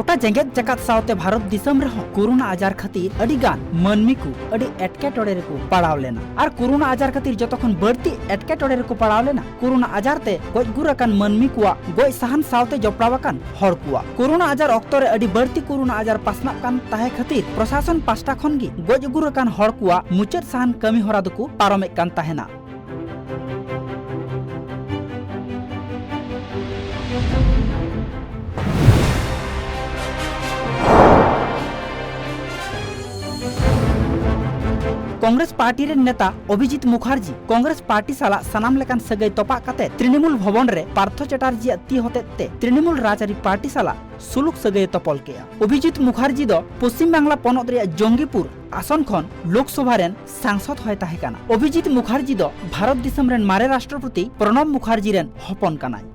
गोटा जेगेत जगत सावते भारत दिसम रहो कोरोना आजार खातिर अडिगान मानमी को अडी एटकेटोड़े रे को पड़ाव लेना और कोरोना आजार खातिर जतखन बढ़ती एटकेटोड़े रे को पड़ाव लेना कोरोना आजार ते गज गुराकान मानमी कुआ गज साहन सावते जपड़ावाकान हर कुआ कोरोना आजार ऑक्तो रे अडी बढ़ती कोरोना आजार पासनाप कान ताहे खातिर प्रशासन पास्टा खन गी गज गुराकान हर कुआ मुचाद साहन कमी होरा दको पारमेक कान ताहेना। कांग्रेस पार्टी रे नेता अभिजीत मुखर्जी कांग्रेस पार्टी साला सनाम लेकान सगै तोपा काते तृणमूल भवन रे पार्थ चटर्जी ती होते तृणमूल राजआरी पार्टी साला सुलुक सगै तपल के अभिजीत मुखर्जी दो पश्चिम बांग्ला पनत रे जंगीपुर आसन खन लोकसभा रेन सांसद होय ताहे काना। अभिजीत मुखर्जी दो भारत दिसम रेन मारे राष्ट्रपति प्रणब मुखर्जी रेन हपन कानाय।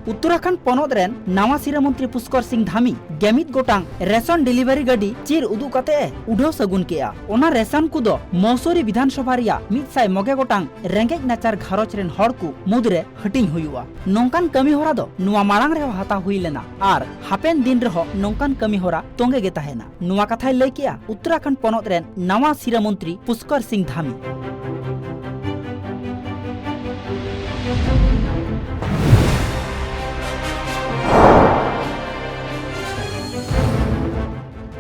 उत्तराखंड पनत रेन नवा सिरा मंत्री पुष्कर सिंह धामी गेमित गोटांग रेशन डिलीवरी गाड़ी चीर उदू कते उड़ो सगुन केया ओना रेशन को दो मौसोरी विधानसभा रिया 109 गोटांग रेंगेज नाचार घारोच रेन हड़ को मुदरे हटिंग हुआ नौकान कमी होरा दो नुआ मारांग रे हाता हुई लेना और हापेन दिन रहो नौकान कमी होरा तोंगे गे ताहेना नुआ कथाय लय केया उत्तराखंड पनत रेन नवा सिरा मंत्री पुष्कर सिंह धामी।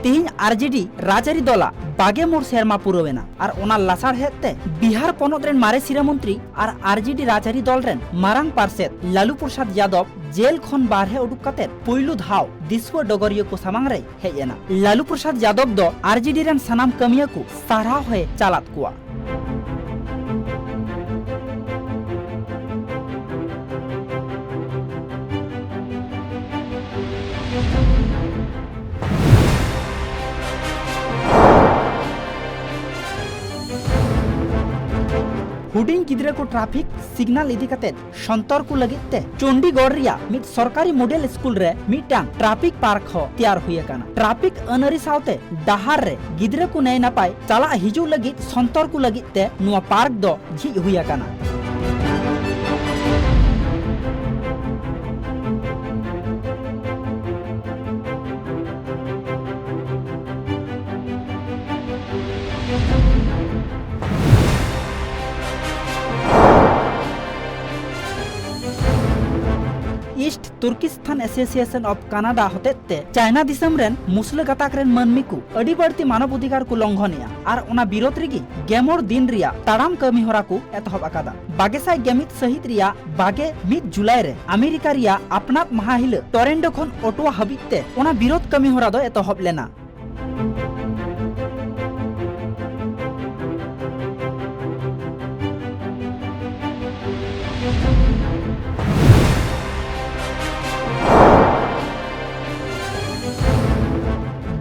तीन आरजेडी राजआरी दला बागे मोड़ सेरमा पुरवेना और ओना लासाड़ हेते बिहार पनत रेन मारे सिरा मंत्री और आरजेडी राजआरी दल रेन मारांग पार्षद लालू प्रसाद यादव जेल खन बारहे उडुक काते पुइलु धाव दिसवा डगरिया को सामांग रे हेजेना लालू प्रसाद यादव दो आरजेडी रेन सनाम कमिया को साराव है चालात कुआ। हुडिंग गिद्रे को ट्रैफिक सिग्नल इदी कते संतर को लगिते चंडीगढ़ रिया मित सरकारी मॉडल स्कूल रे मिटांग ट्रैफिक पार्क हो तैयार हुए काना ट्रैफिक अनरी सावते डहार रे गिद्रे को नै नापाय चला हिजु लगित संतर को लगिते नुआ पार्क दो झिज हुए काना। East Turkistan association of Canada होते चाइना दिसम रेन मुसले गताक रेन मानमी को अड़ी बढ़ती मानव अधिकार को लंघनिया और ओना विरोध रिगी गेमोर दिन रिया ताड़ाम कमी होरा को एतहब अकादा बागेसाय गेमित सहित रिया बागे 1 जुलाई रे अमेरिका रिया अपनाप महाहिल टोरेंडो खन ओटोवा हबिते ओना विरोध कमी होरा दो एतहब लेना।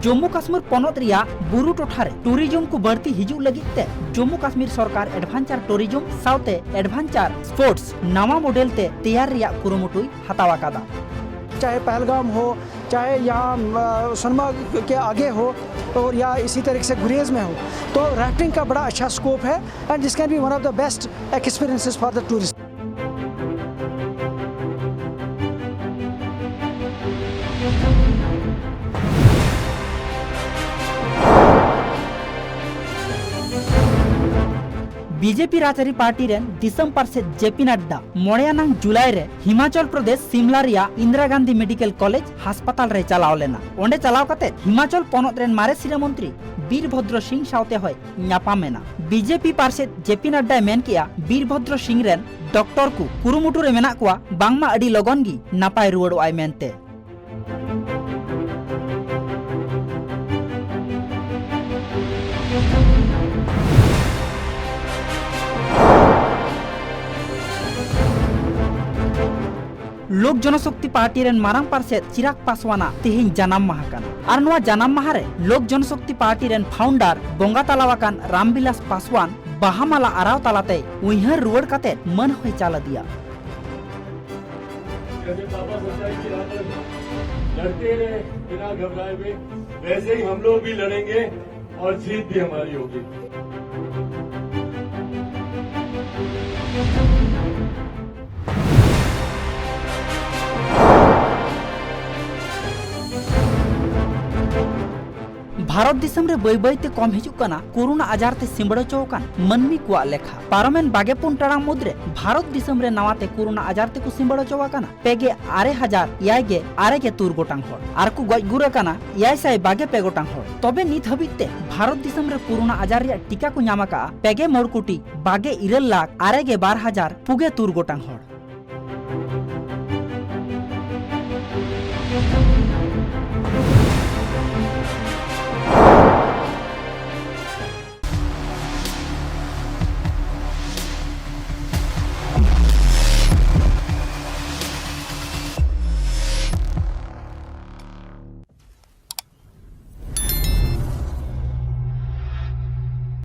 जम्मू काश्मीर पनत रिया बुरु टोठारे टूरिज्म को बढ़ती हिजू लगिते जम्मू काश्मीर सरकार एडवेंचर टूरिज्म साउते एडवेंचर स्पोर्ट्स नवा मॉडल ते तैयार रिया कुरुमुटुई हतावा कादा। चाहे पहलगाम हो चाहे यहाँ सोनमर्ग के आगे हो और या इसी तरीके से गुरेज में हो तो राफ्टिंग का बड़ा अच्छा स्कोप है and this can be one of the best experiences for the tourist. BJP राजआरी पार्टी रेन दिसम पार्षद जेपी नड्डा मोड़ेयानांग जुलाई रे हिमाचल प्रदेश सिमला रिया इंदिरा गांधी मेडिकल कॉलेज हास्पताल रे चलाव लेना ओंडे चलाव काते हिमाचल पनत रेन मारे सिरा मंत्री वीरभद्र सिंह सावते होय न्यापामेना बीजेपी पार्षद जेपी नड्डा मेन किया वीरभद्र सिंह रेन डॉक्टर को कुरुमुटु रे मेना कुआ बांगमा अडी लगन गी नापाय रुवाड़ोआय मेनते। लोक जनशक्ति पार्टी रेन मारांग पार्षद चिराग पासवाना तेहिं जानाम माहा काना और नोआ जानाम माहा रे लोक जनशक्ति पार्टी रेन फाउंडर बोंगा तालावाकान रामविलास पासवान बाहामाला आराव तालाते उइहर रुवाड़ काते मन होय चाला दिया। लड़ते रहे बिना घबराए हुए वैसे ही हम लोग भी लड़ेंगे और जीत भी हमारी होगी। भारत दिसम रे बई बईते कम हिजुग कना कोरोना आजार ते सिंबड़ चौकान मनमी कुआ लेखा पारमेन 22 टाड़ांग मुद्रे भारत दिसम रे नवाते कोरोना आजार ते को सिंबड़ चौकाना पेगे 6000 तुर गोटांग हर आर को गज गुर काना 622 गोटांग हर तबे नित हबिते भारत दिसम रे कोरोना आजार रे टीका को ᱧᱟᱢ ᱟᱠᱟᱜᱼᱟ पेगे 3 कोटी 22 लाख 62,000 तुर गोटांग हर।